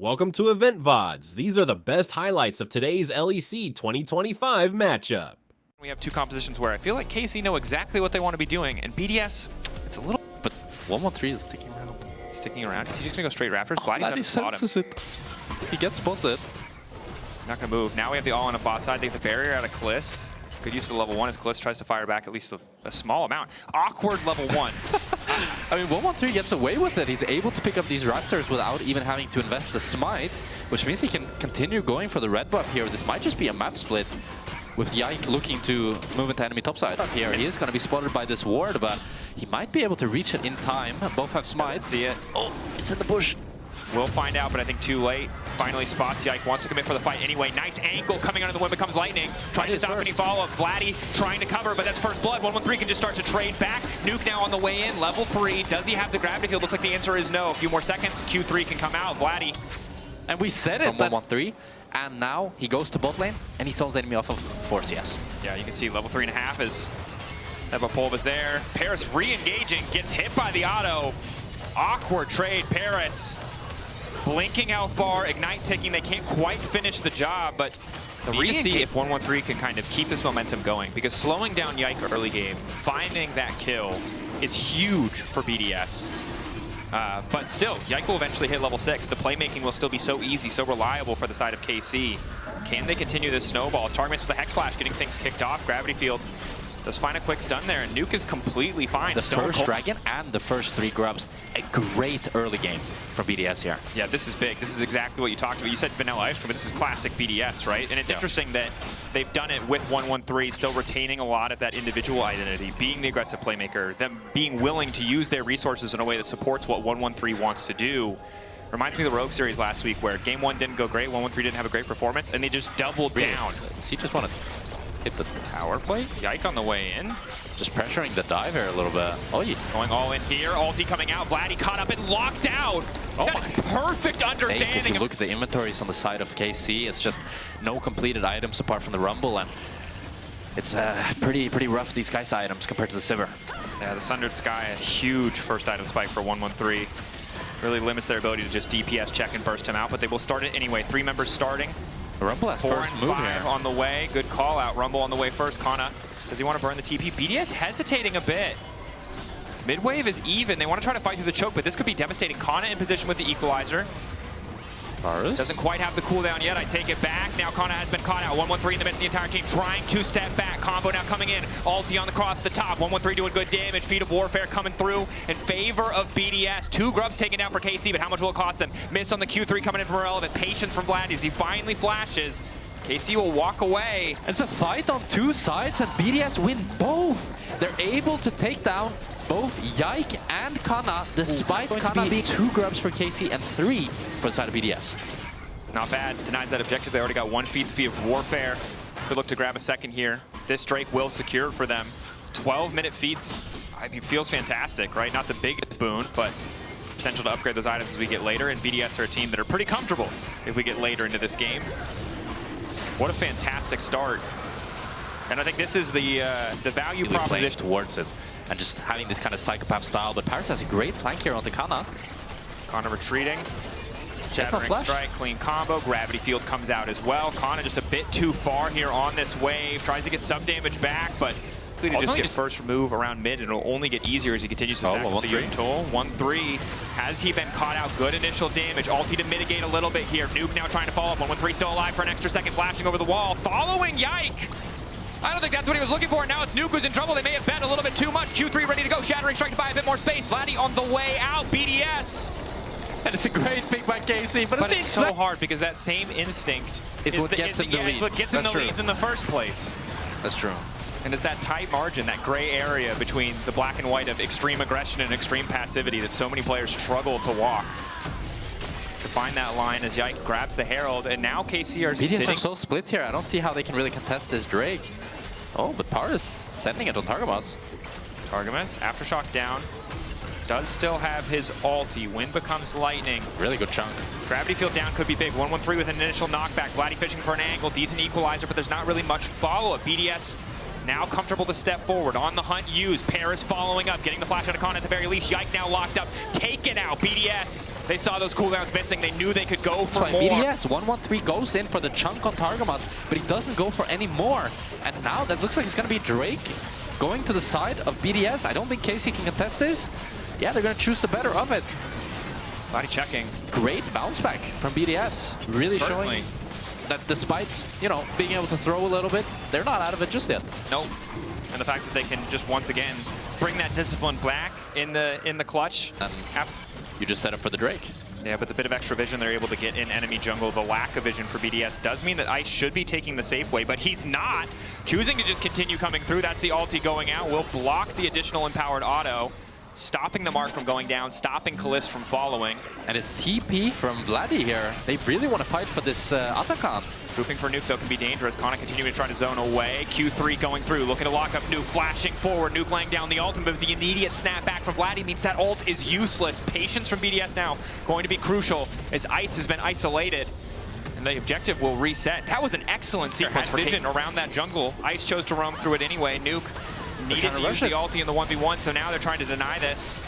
Welcome to Loleventvods. These are the best highlights of today's LEC 2025 matchup. We have two compositions where I feel like KC know exactly what they want to be doing, and BDS, it's a little... But 113 is sticking around. Sticking around? Is he just going to go straight Raptors? Vladdy senses it. He gets spotted. Not going to move. Now we have the all on a bot side. They have the barrier out of Calist. Good use of level 1 as Calist tries to fire back at least a small amount. Awkward level 1. I mean, 113 gets away with it. He's able to pick up these Raptors without even having to invest the smite, which means he can continue going for the red buff here. This might just be a map split with Yike looking to move into enemy topside. Up here, he is going to be spotted by this ward, but he might be able to reach it in time. Both have smites. See it. Oh, it's in the bush. We'll find out, but I think too late. Finally spots Yike, wants to commit for the fight anyway. Nice angle coming under the wind, becomes lightning. Trying to stop any follow-up. Vladdy trying to cover, but that's first blood. 113 can just start to trade back. Nuke now on the way in, level 3. Does he have the gravity field? Looks like the answer is no. A few more seconds, Q3 can come out. Vladdy. And we said it from 113, and now he goes to bot lane, and he solves the enemy off of 4 CS. Yeah, you can see level 3.5 is... Evapolv is there. Paris re-engaging, gets hit by the auto. Awkward trade, Paris. Blinking health bar, Ignite ticking. They can't quite finish the job, but we need to see if 113 can kind of keep this momentum going, because slowing down Yike early game, finding that kill is huge for BDS. But still, Yike will eventually hit level 6. The playmaking will still be so easy, so reliable for the side of KC. Can they continue this snowball? Target with the Hex Flash getting things kicked off. Gravity Field does find a quick stun there, and Nuke is completely fine. The first Dragon and the first 3 grubs. A great early game from BDS here. Yeah, this is big. This is exactly what you talked about. You said vanilla ice cream, but this is classic BDS, right? And it's interesting that they've done it with 113, still retaining a lot of that individual identity, being the aggressive playmaker, them being willing to use their resources in a way that supports what 113 wants to do. Reminds me of the Rogue series last week, where game 1 didn't go great, 113 didn't have a great performance, and they just doubled down. Does he just want to hit the tower play? Yike on the way in. Just pressuring the dive here a little bit. Oh, yeah. Going all in here. Ulti coming out. Vladdy caught up and locked out. Oh, that is perfect understanding. If you look at the inventories on the side of KC, it's just no completed items apart from the Rumble, and it's pretty rough, these Sky items compared to the Sivir. Yeah, the Sundered Sky, a huge first item spike for 113. Really limits their ability to just DPS check and burst him out, but they will start it anyway. 3 members starting. The Rumble has 4 first and move 5 here. on the way. Good call out. Rumble on the way first. Kana, does he want to burn the TP? BDS hesitating a bit. Midwave is even. They want to try to fight through the choke, but this could be devastating. Kana in position with the equalizer. Varus? Doesn't quite have the cooldown yet. I take it back. Now Kana has been caught out. 113 in the midst of the entire team trying to step back. Combo now coming in. Ulti on the cross the top. 113 doing good damage. Feet of Warfare coming through in favor of BDS. 2 grubs taken down for KC, but how much will it cost them? Miss on the Q3 coming in from Irrelevant. Patience from Vladdy as he finally flashes. KC will walk away. It's a fight on 2 sides, and BDS win both. They're able to take down both Yike and Kana, despite Kana being 2 grubs for KC and 3 for the side of BDS. Not bad. Denies that objective. They already got 1 feed of Warfare. Could look to grab a second here. This Drake will secure for them. 12-minute feats. I mean, feels fantastic, right? Not the biggest boon, but potential to upgrade those items as we get later. And BDS are a team that are pretty comfortable if we get later into this game. What a fantastic start. And I think this is the value proposition towards it. And just having this kind of psychopath style, but Paris has a great flank here on the Kana. Kana retreating. Shattering strike, clean combo. Gravity field comes out as well. Kana just a bit too far here on this wave. Tries to get some damage back, but to just get first move around mid, and it'll only get easier as he continues to stack with the Tool. 1-3. Has he been caught out? Good initial damage. Ulti to mitigate a little bit here. Nuke now trying to follow up. 113 still alive for an extra second, flashing over the wall. Following Yike. I don't think that's what he was looking for. Now it's Nuke who's in trouble. They may have bet a little bit too much. Q3 ready to go. Shattering strike to buy a bit more space. Vladdy on the way out. BDS. And it's a great pick by KC, but it's so hard because that same instinct is what gets him the lead. What gets him the leads in the first place. That's true. And it's that tight margin, that gray area between the black and white of extreme aggression and extreme passivity that so many players struggle to walk. To find that line as Yike grabs the Herald, and now KC are BDS are so split here. I don't see how they can really contest this Drake. Oh, but Paris sending it on Targamas. Targamas, Aftershock down. Does still have his ulti. Wind becomes lightning. Really good chunk. Gravity field down could be big. 113 with an initial knockback. Vladdy fishing for an angle. Decent equalizer, but there's not really much follow-up. BDS Now comfortable to step forward. On the hunt, used. Paris following up, getting the flash out of Con at the very least. Yike now locked up, taken out. BDS, they saw those cooldowns missing. They knew they could go for more. BDS, 113 goes in for the chunk on Targamas, but he doesn't go for any more. And now that looks like it's going to be Drake going to the side of BDS. I don't think Casey can contest this. Yeah, they're going to choose the better of it. Body checking. Great bounce back from BDS. Really showing that despite, you know, being able to throw a little bit, they're not out of it just yet. Nope. And the fact that they can just once again bring that discipline back in the clutch. And you just set up for the Drake. Yeah, but the bit of extra vision they're able to get in enemy jungle, the lack of vision for BDS does mean that Ice should be taking the safe way, but he's not. Choosing to just continue coming through. That's the ulti going out. Will block the additional empowered auto, stopping the mark from going down, stopping Kalist from following. And it's TP from Vladdy here. They really want to fight for this Atakan. Grouping for Nuke, though, can be dangerous. Kana continuing to try to zone away. Q3 going through, looking to lock up Nuke, flashing forward. Nuke laying down the ultimate, but the immediate snap back from Vladdy means that ult is useless. Patience from BDS now going to be crucial as Ice has been isolated. And the objective will reset. That was an excellent sequence for vision around that jungle. Ice chose to roam through it anyway. Nuke needed to use the ulti in the 1v1, so now they're trying to deny this.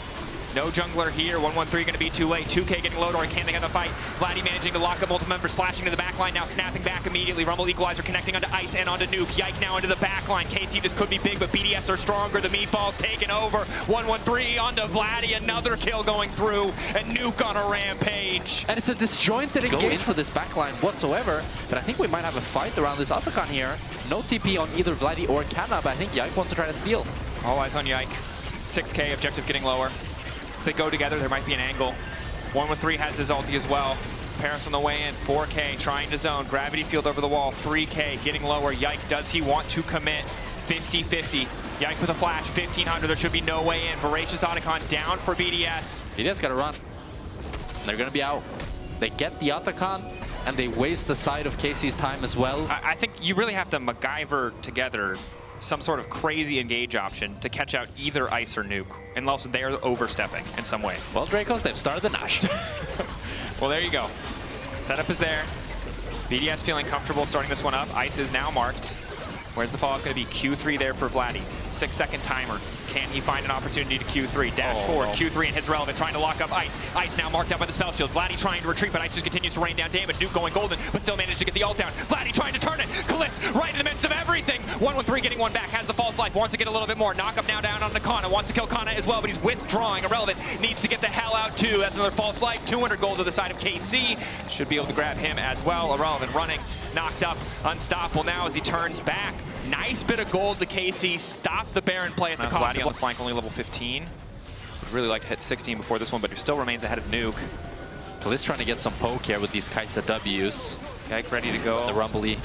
No jungler here. 113 going to be too late. 2K getting low, or can they have a fight? Vladdy managing to lock up multiple members, flashing to the backline now, snapping back immediately. Rumble Equalizer connecting onto Ice and onto Nuke. Yike now into the backline. KC, this could be big, but BDS are stronger. The meatballs taking over. 113 onto Vladdy. Another kill going through, and Nuke on a rampage. And it's a disjointed engage for this backline whatsoever, but I think we might have a fight around this Atakan here. No TP on either Vladdy or Kana, but I think Yike wants to try to steal. All eyes on Yike. 6K, objective getting lower. If they go together, there might be an angle. 113 has his ulti as well. Paris on the way in. 4K trying to zone. Gravity field over the wall. 3K getting lower. Yike, does he want to commit? 50-50. Yike with a flash. 1500. There should be no way in. Voracious Otacon down for BDS. BDS got to run. They're going to be out. They get the Atakan, and they waste the side of Casey's time as well. I think you really have to MacGyver together some sort of crazy engage option to catch out either Ice or Nuke, unless they're overstepping in some way. Well, Dracos, they've started the Nash. Well, there you go. Setup is there. BDS feeling comfortable starting this one up. Ice is now marked. Where's the follow-up going to be? Q3 there for Vladdy. 6-second timer. Can he find an opportunity to Q3? Dash forward, Q3 and hits relevant, trying to lock up Ice. Ice now marked up by the spell shield. Vladdy trying to retreat, but Ice just continues to rain down damage. Nuke going golden, but still managed to get the ult down. Vladdy trying to turn it. Kalist right in the midst of everything. 113 getting one back, has the false life, wants to get a little bit more. Knock up now down on the Kana, wants to kill Kana as well, but he's withdrawing. Irrelevant needs to get the hell out too. That's another false life. 200 gold to the side of KC. Should be able to grab him as well. Irrelevant running, knocked up, unstoppable now as he turns back. Nice bit of gold to KC. Stop the Baron play at the cost. Vladdy on the flank, only level 15. Would really like to hit 16 before this one, but he still remains ahead of Nuke. Kalist trying to get some poke here with these Kaisa W's. Yike ready to go. The Rumbly.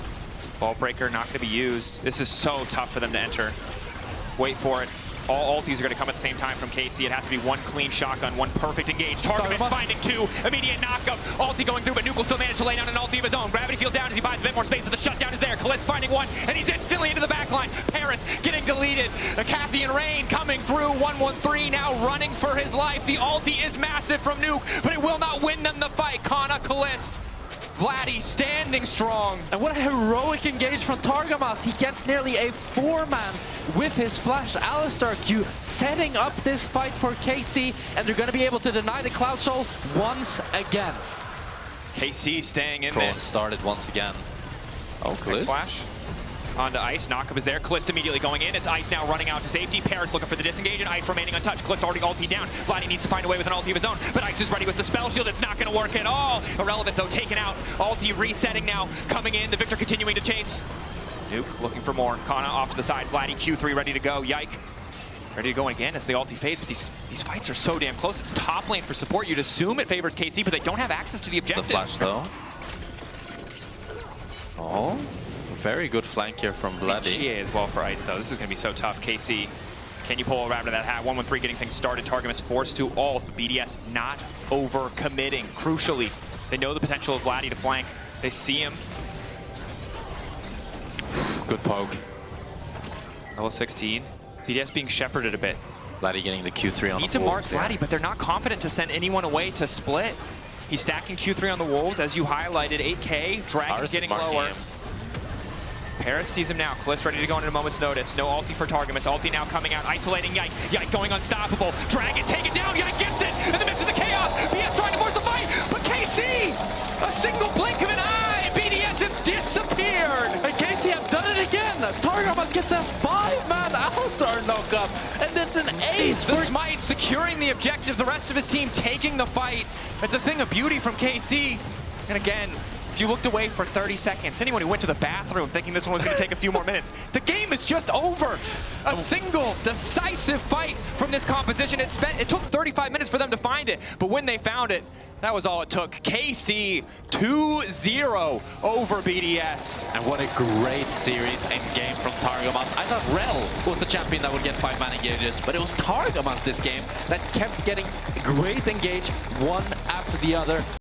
Ball breaker not going to be used. This is so tough for them to enter. Wait for it. All ultis are going to come at the same time from KC. It has to be one clean shotgun, one perfect engage. Target finding two. Immediate knockup. Ulti going through, but Nuke will still manage to lay down an ulti of his own. Gravity field down as he buys a bit more space, but the shutdown is there. Kalist finding one, and he's instantly into the backline. Paris getting deleted. The Cathy and Rain coming through. 113 now running for his life. The ulti is massive from Nuke, but it will not win them the fight. Kana, Kalist. Vladdy standing strong. And what a heroic engage from Targamas. He gets nearly a 4-man with his flash. Alistar Q setting up this fight for KC, and they're going to be able to deny the Cloud Soul once again. KC staying in Troll this. started once again. Oh, Kalist. Flash. Onto Ice. Knockup is there. Kalist immediately going in. It's Ice now running out to safety. Paris looking for the disengage, and Ice remaining untouched. Kalist already ulti down. Vladdy needs to find a way with an ulti of his own, but Ice is ready with the spell shield. It's not going to work at all. Irrelevant, though, taken out. Ulti resetting now. Coming in. The Victor continuing to chase. Nuke looking for more. Kana off to the side. Vladdy Q3 ready to go. Yike ready to go again as the ulti fades, but these fights are so damn close. It's top lane for support. You'd assume it favors KC, but they don't have access to the objective. The flash, though. Oh. Very good flank here from Vladdy. GA as well for Ice, though. This is going to be so tough. KC, can you pull around to that hat? 113 getting things started. Targamas forced to ult. BDS not over-committing. Crucially, they know the potential of Vladdy to flank. They see him. Good poke. Level 16. BDS being shepherded a bit. Vladdy getting the Q3 on Need the to mark Wolves, Vladdy, but they're not confident to send anyone away to split. He's stacking Q3 on the Wolves, as you highlighted. 8K. Dragon getting lower. Paris sees him now. Cliff's ready to go in a moment's notice. No ulti for Targamas. Ulti now coming out, isolating Yike. Yike going unstoppable. Dragon, take it down. Yike gets it in the midst of the chaos. BDS trying to force the fight, but KC, a single blink of an eye, BDS have disappeared. And Casey have done it again. Targamas gets a 5-man Alistar knock-up, and that's an ace. The Smite securing the objective. The rest of his team taking the fight. It's a thing of beauty from KC. And again, if you looked away for 30 seconds, anyone who went to the bathroom thinking this one was going to take a few more minutes, the game is just over. A single decisive fight from this composition. It took 35 minutes for them to find it, but when they found it, that was all it took. KC 2-0 over BDS. And what a great series and game from Targamas. I thought Rel was the champion that would get 5-man engages, but it was Targamas this game that kept getting great engage one after the other.